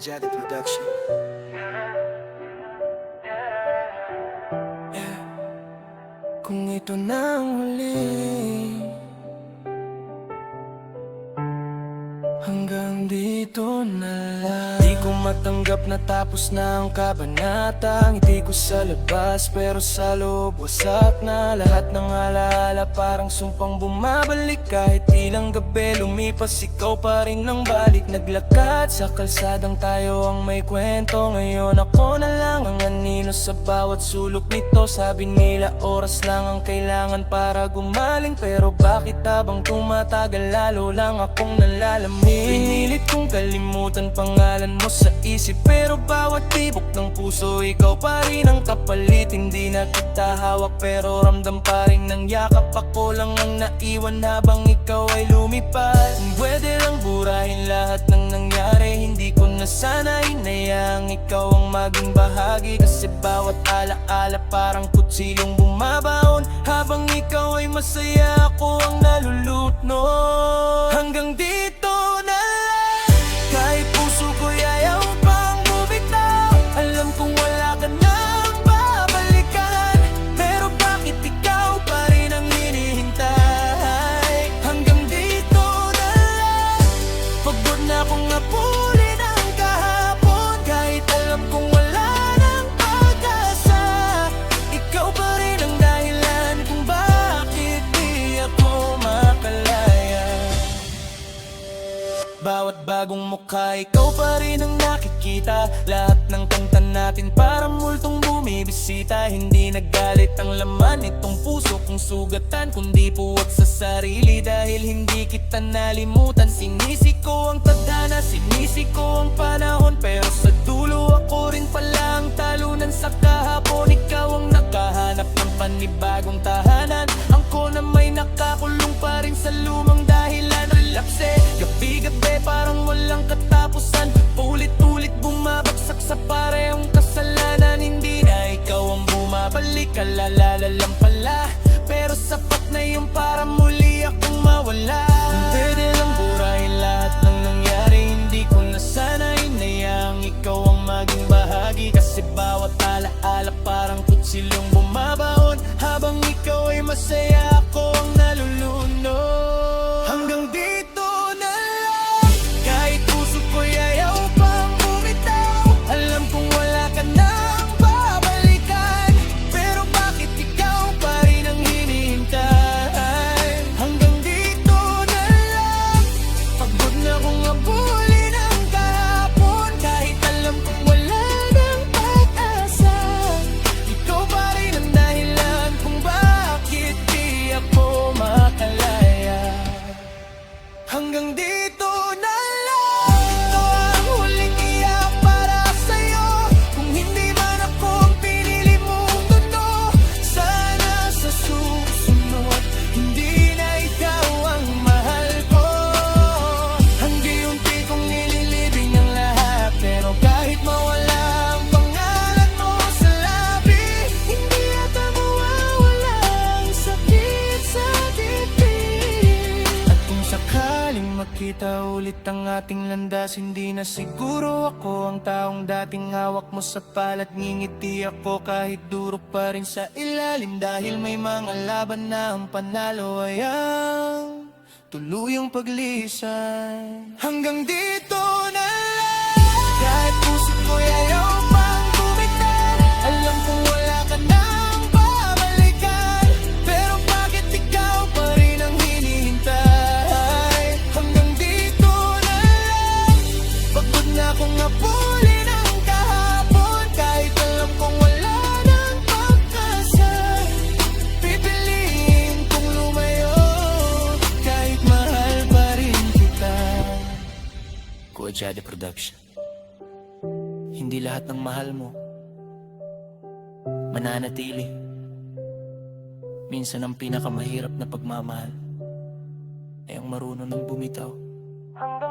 Kujadi Production. Yeah. Kung ito na ang huli, hanggang dito na lang. Di ko matanggap na tapos na ang kabanata. Ngiti ko sa labas pero sa loob wasak na. Lahat ng alaala parang sumpang bumabalik. Kahit ilang gabi lumipas, ikaw pa rin ang balik. Naglakad sa kalsadang tayo ang may kwento. Ngayon ako na lang ang anino sa bawat sulok nito. Sabi nila oras lang ang kailangan para gumaling, pero bakit habang tumatagal lalo lang akong nalalamig? Pinilit kong kalimutan pangalan mo sa isip, pero bawat tibok ng puso ikaw pa rin ang kapalit. Hindi na kita hawak pero ramdam pa rin ng yakap. Ako lang ang naiwan habang ikaw ay lumipad. Kung pwede lang burahin lahat ng nangyari, hindi ko na sana hinayaang ikaw ang maging bahagi. Kasi bawat alaala parang kutsilong bumabaon. Habang ikaw ay masaya, ako ang nalulutno. Hanggang dito na lang, kahit puso ko'y ayaw pang bumitaw. Alam kong wala ka nang babalikan, pero bakit ikaw pa rin ang hinihintay? Hanggang dito na lang, pagod na akong napulin ang kahapon. Kahit alam kong wala nang pag-asa, ikaw pa rin ang dahilan kung bakit di ako makalaya. Bawat bagong mukha, ikaw pa rin ang nakikita. Lahat ng kanta natin para multong bumibisita. Hindi nagalit ang laman itong puso kong sugatan, kundi puwat sa sarili dahil hindi kita nalimutan. Sinisi ko ang tadhana, sinisi ko ang panahon, pero sa dulo ako rin pala ang talunan. Sa kahapon ikaw ang nakahanap ng panibagong tahanan. Ako na may nakakulong pa rin sa lumang dahilan. Relapse, gabi-gabi parang walang katapusan. Paulit-ulit bumabagsak sa parehong kasalanan. Hindi na ikaw ang bumabalik, kalalala lang pala, pero sapat na yun para muli akong mawala. Kung pwede lang burahin lahat ng nangyari, hindi ko na sana hinayaang ikaw ang maging bahagi. Kasi bawat alaala parang kutsilong bumabaon. Habang ikaw ay masaya, ako ang naluluno. Hanggang dito na lang, kahit puso ko'y ayaw pang bumitaw. Alam kong wala ka nang babalikan, pero bakit ikaw pa rin ang hinihintay? Hanggang dito na lang, pagod na kong abulin ang kahapon. Kahit alam kong wala nang pag-asa, ikaw pa rin ang dahilan kung bakit di ako makalaya. Hanggang dito na lang, ito ang huling iyak para sa'yo. Kung hindi man ako ang pinili mong tono, sana sa susunod hindi na ikaw ang mahal ko. Hanggang-unti kong nililibing ang lahat, pero kahit mawala ang pangalan mo sa labi, hindi ata mawawala ang sakit sa dibdib. At kung sakaling makita ulit ang ating landas, hindi na siguro ako ang taong dating hawak mo sa palat. Ngingiti ako kahit duro pa rin sa ilalim, dahil may mga laban na ang panalo ay ang tuluyang paglisan. Hanggang dito na lang, kahit puso ko'y ayaw pang bumitaw. Alam kong wala ka nang babalikan, pero bakit ikaw pa rin ang hinihintay? Hanggang dito na lang, pagod na akong napulin ang kahapon. Kahit alam kong wala nang pag-asa, pipiliin kong lumayo kahit mahal pa rin kita. Kujadi Production. Hindi lahat ng mahal mo mananatili. Minsan ang pinakamahirap na pagmamahal ay ang marunong ng bumitaw. Hanggang